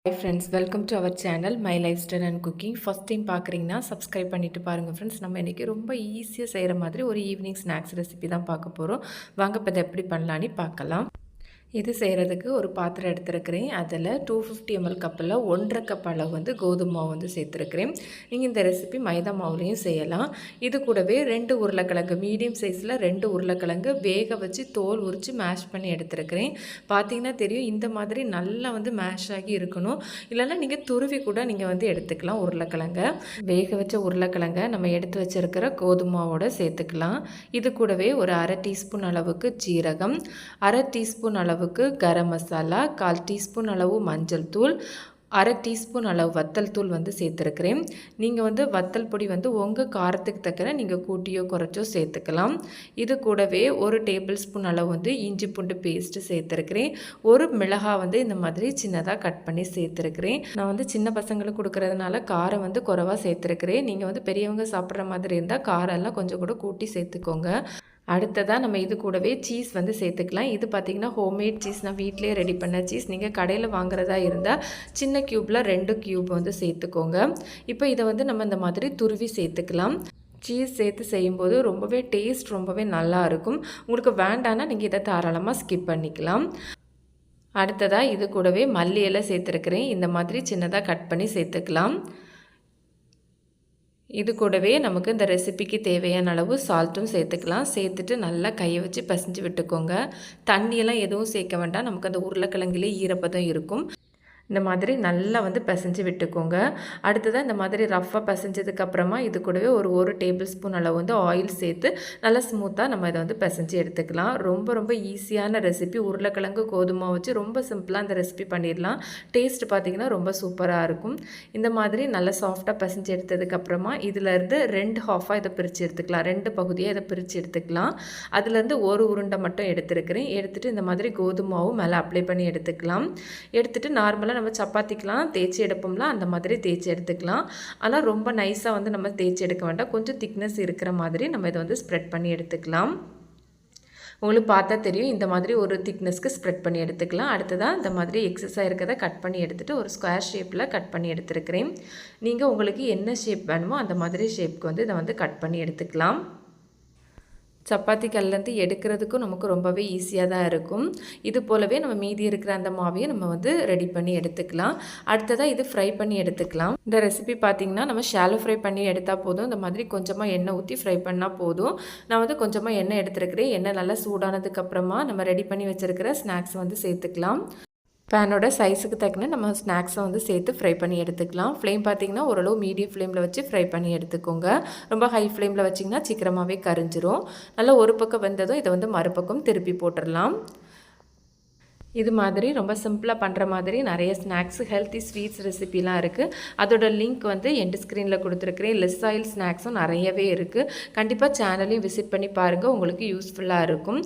Hi friends, welcome to our channel My Lifestyle and Cooking. First time பார்க்குறீங்கன்னா subscribe பண்ணிட்டு பாருங்க friends. நம்ம இன்னைக்கு ரொம்ப ஈஸியா செய்யற மாதிரி ஒரு ஈவினிங் ஸ்நாக்ஸ் ரெசிபி தான் பார்க்க போறோம். வாங்க இப்ப இத எப்படி பண்ணலாம்னு பார்க்கலாம். இது செய்கிறதுக்கு ஒரு பாத்திரம் எடுத்துருக்கிறேன். அதில் 250 ml கப்பில் 1.5 கப் அளவு வந்து கோதுமை மாவு வந்து சேர்த்துருக்கிறேன். நீங்கள் இந்த ரெசிபி மைதா மாவுலையும் செய்யலாம். இது கூடவே 2 உருளைக்கிழங்கு மீடியம் சைஸில் 2 உருளைக்கிழங்கு வேக வச்சு தோல் உரித்து மேஷ் பண்ணி எடுத்துருக்கிறேன். பார்த்தீங்கன்னா தெரியும், இந்த மாதிரி நல்லா வந்து மேஷ் ஆகி இருக்கணும். இல்லைன்னா நீங்கள் துருவி கூட நீங்கள் வந்து எடுத்துக்கலாம். உருளைக்கிழங்கை வேக வச்ச உருளைக்கிழங்கை நம்ம எடுத்து வச்சுருக்கிற கோதுமை மாவோட சேர்த்துக்கலாம். இது கூடவே ஒரு 1/2 டீஸ்பூன் அளவுக்கு ஜீரகம், 1/2 டீஸ்பூன் அளவு கரம் மசாலா, 1/4 டீஸ்பூன் அளவு மஞ்சள் தூள், 1/2 டீஸ்பூன் அளவு வத்தல் தூள் வந்து சேர்த்துருக்கிறேன். நீங்கள் வந்து வத்தல் பொடி வந்து உங்கள் காரத்துக்கு தக்கன நீங்கள் கூட்டியோ குறைச்சோ சேர்த்துக்கலாம். இது கூடவே 1 டேபிள் ஸ்பூன் அளவு வந்து இஞ்சி பூண்டு பேஸ்ட்டு சேர்த்துருக்கிறேன். ஒரு மிளகாய் வந்து இந்த மாதிரி சின்னதாக கட் பண்ணி சேர்த்துருக்கிறேன். நான் வந்து சின்ன பசங்களுக்கு கொடுக்கறதுனால காரம் வந்து குறைவாக சேர்த்துருக்கிறேன். நீங்கள் வந்து பெரியவங்க சாப்பிட்ற மாதிரி இருந்தால் காரம் எல்லாம் கொஞ்சம் கூட கூட்டி சேர்த்துக்கோங்க. அடுத்ததாக நம்ம இது கூடவே சீஸ் வந்து சேர்த்துக்கலாம். இது பார்த்திங்கன்னா ஹோம்மேட் சீஸ், நான் வீட்டிலே ரெடி பண்ண சீஸ். நீங்கள் கடையில் வாங்குறதா இருந்தால் சின்ன க்யூப்பில் 2 க்யூப் வந்து சேர்த்துக்கோங்க. இப்போ இதை வந்து நம்ம இந்த மாதிரி துருவி சேர்த்துக்கலாம். சீஸ் சேர்த்து செய்யும்போது ரொம்பவே டேஸ்ட் ரொம்பவே நல்லா இருக்கும். உங்களுக்கு வேண்டான்னா நீங்கள் இதை தாராளமாக ஸ்கிப் பண்ணிக்கலாம். அடுத்ததாக இது கூடவே மல்லி இலை சேர்த்துருக்கிறேன். இந்த மாதிரி சின்னதாக கட் பண்ணி சேர்த்துக்கலாம். இது கூடவே நமக்கு இந்த ரெசிபிக்கு தேவையான அளவு சால்ட்டும் சேர்த்துக்கலாம். சேர்த்துட்டு நல்லா கையை வச்சு பசைஞ்சு விட்டுக்கோங்க. தண்ணியெல்லாம் எதுவும் சேர்க்க வேண்டாம். நமக்கு அந்த உருளைக்கிழங்குலே ஈரப்பதம் இருக்கும். இந்த மாதிரி நல்லா வந்து பிசைஞ்சு விட்டுக்கோங்க. அடுத்ததாக இந்த மாதிரி ரஃப்பாக பிசைஞ்சதுக்கப்புறமா இது கூடவே ஒரு டேபிள் ஸ்பூன் அளவு வந்து ஆயில் சேர்த்து நல்லா ஸ்மூத்தாக நம்ம இதை வந்து பிசைஞ்சு எடுத்துக்கலாம். ரொம்ப ஈஸியான ரெசிபி. உருளைக்கிழங்கு கோதுமை வச்சு ரொம்ப சிம்பிளாக இந்த ரெசிபி பண்ணிடலாம். டேஸ்ட் பார்த்திங்கன்னா ரொம்ப சூப்பராக இருக்கும். இந்த மாதிரி நல்லா சாஃப்டாக பிசைஞ்சு எடுத்ததுக்கப்புறமா இதிலேருந்து 2 ஹாஃபாக இதை பிரித்து எடுத்துக்கலாம். 2 பகுதியாக இதை பிரித்து எடுத்துக்கலாம். அதுலேருந்து ஒரு உருண்டை மட்டும் எடுத்துருக்கிறேன். எடுத்துகிட்டு இந்த மாதிரி கோதுமை மாவு மேலே அப்ளை பண்ணி எடுத்துக்கலாம். எடுத்துகிட்டு நார்மலாக நம்ம சப்பாத்திக்கெலாம் தேய்ச்சி எடுப்போம்ல, அந்த மாதிரி தேய்ச்சி எடுத்துக்கலாம். ஆனால் ரொம்ப நைஸாக வந்து நம்ம தேய்ச்சி எடுக்க வேண்டாம். கொஞ்சம் திக்னஸ் இருக்கிற மாதிரி நம்ம இதை வந்து ஸ்ப்ரெட் பண்ணி எடுத்துக்கலாம். உங்களுக்கு பார்த்தா தெரியும், இந்த மாதிரி ஒரு திக்னஸ்க்கு ஸ்ப்ரெட் பண்ணி எடுத்துக்கலாம். அடுத்ததாக இந்த மாதிரி எக்ஸஸாக இருக்கிறத கட் பண்ணி எடுத்துகிட்டு ஒரு ஸ்கொயர் ஷேப்பில் கட் பண்ணி எடுத்துருக்கிறேன். நீங்கள் உங்களுக்கு என்ன ஷேப் வேணுமோ அந்த மாதிரி ஷேப்புக்கு வந்து இதை வந்து கட் பண்ணி எடுத்துக்கலாம். சப்பாத்தி கல்லேருந்து எடுக்கிறதுக்கும் நமக்கு ரொம்பவே ஈஸியாக தான் இருக்கும். இது போலவே நம்ம மீதி இருக்கிற அந்த மாவையும் நம்ம வந்து ரெடி பண்ணி எடுத்துக்கலாம். அடுத்ததாக இது ஃப்ரை பண்ணி எடுத்துக்கலாம். இந்த ரெசிபி பார்த்திங்கன்னா நம்ம ஷாலோ ஃப்ரை பண்ணி எடுத்தால் போதும். இந்த மாதிரி கொஞ்சமாக எண்ணெய் ஊற்றி ஃப்ரை பண்ணால் போதும். நான் வந்து கொஞ்சமாக எண்ணெய் எடுத்துருக்கிறேன். எண்ணெய் நல்லா சூடானதுக்கப்புறமா நம்ம ரெடி பண்ணி வச்சுருக்கிற ஸ்நாக்ஸ் வந்து சேர்த்துக்கலாம். பேனோட சைஸுக்கு தக்கன நம்ம ஸ்நாக்ஸை வந்து சேர்த்து ஃப்ரை பண்ணி எடுத்துக்கலாம். ஃப்ளேம் பார்த்திங்கன்னா ஓரளவு மீடியம் ஃப்ளேமில் வச்சு ஃப்ரை பண்ணி எடுத்துக்கோங்க. ரொம்ப ஹை ஃப்ளேமில் வச்சிங்கன்னா சீக்கிரமாகவே கரிஞ்சிரும். நல்லா ஒரு பக்கம் வெந்ததும் இதை வந்து மறுபக்கம் திருப்பி போட்டுடலாம். இது மாதிரி ரொம்ப சிம்பிளாக பண்ணுற மாதிரி நிறைய ஸ்நாக்ஸ், ஹெல்த்தி ஸ்வீட்ஸ் ரெசிபிலாம் இருக்குது. அதோட லிங்க் வந்து எண்ட் ஸ்க்ரீனில் கொடுத்துருக்குறேன். லெஸ் ஆயில் ஸ்நாக்ஸும் நிறையவே இருக்குது. கண்டிப்பாக சேனலையும் விசிட் பண்ணி பாருங்கள், உங்களுக்கு யூஸ்ஃபுல்லாக இருக்கும்.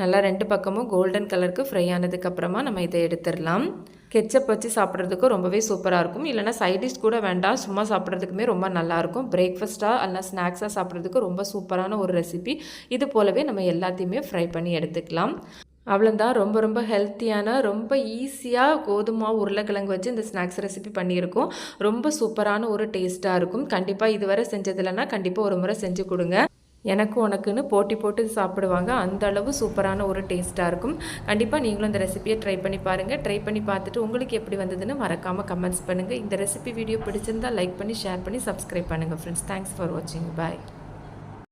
நல்லா 2 பக்கமும் கோல்டன் கலருக்கு ஃப்ரை ஆனதுக்கப்புறமா நம்ம இதை எடுத்துடலாம். கெச்சப் வச்சு சாப்பிட்றதுக்கும் ரொம்பவே சூப்பராக இருக்கும். இல்லைனா சைடிஷ் கூட வேண்டாம், சும்மா சாப்பிட்றதுக்குமே ரொம்ப நல்லாயிருக்கும். பிரேக்ஃபாஸ்ட்டாக அல்லனா ஸ்நாக்ஸாக சாப்பிட்றதுக்கு ரொம்ப சூப்பரான ஒரு ரெசிபி. இது போலவே நம்ம எல்லாத்தையுமே ஃப்ரை பண்ணி எடுத்துக்கலாம். அவ்வளோதான். ரொம்ப ஹெல்த்தியான, ரொம்ப ஈஸியாக கோதுமை உருளைக்கிழங்கு வச்சு இந்த ஸ்நாக்ஸ் ரெசிபி பண்ணியிருக்கோம். ரொம்ப சூப்பரான ஒரு டேஸ்ட்டாக இருக்கும். கண்டிப்பாக இதுவரை செஞ்சதில்லைன்னா கண்டிப்பாக ஒரு முறை செஞ்சு கொடுங்க. எனக்கு உனக்குன்னு போட்டி போட்டு சாப்பிடுவாங்க. அந்த அளவு சூப்பரான ஒரு டேஸ்ட்டாக இருக்கும். கண்டிப்பாக நீங்களும் இந்த ரெசிபியை ட்ரை பண்ணி பாருங்கள். ட்ரை பண்ணி பார்த்துட்டு உங்களுக்கு எப்படி வந்ததுன்னு மறக்காமல் கமெண்ட்ஸ் பண்ணுங்கள். இந்த ரெசிபி வீடியோ பிடிச்சிருந்தால் லைக் பண்ணி ஷேர் பண்ணி சப்ஸ்கிரைப் பண்ணுங்கள் ஃப்ரெண்ட்ஸ். தேங்க்ஸ் ஃபார் வாட்சிங். பாய்.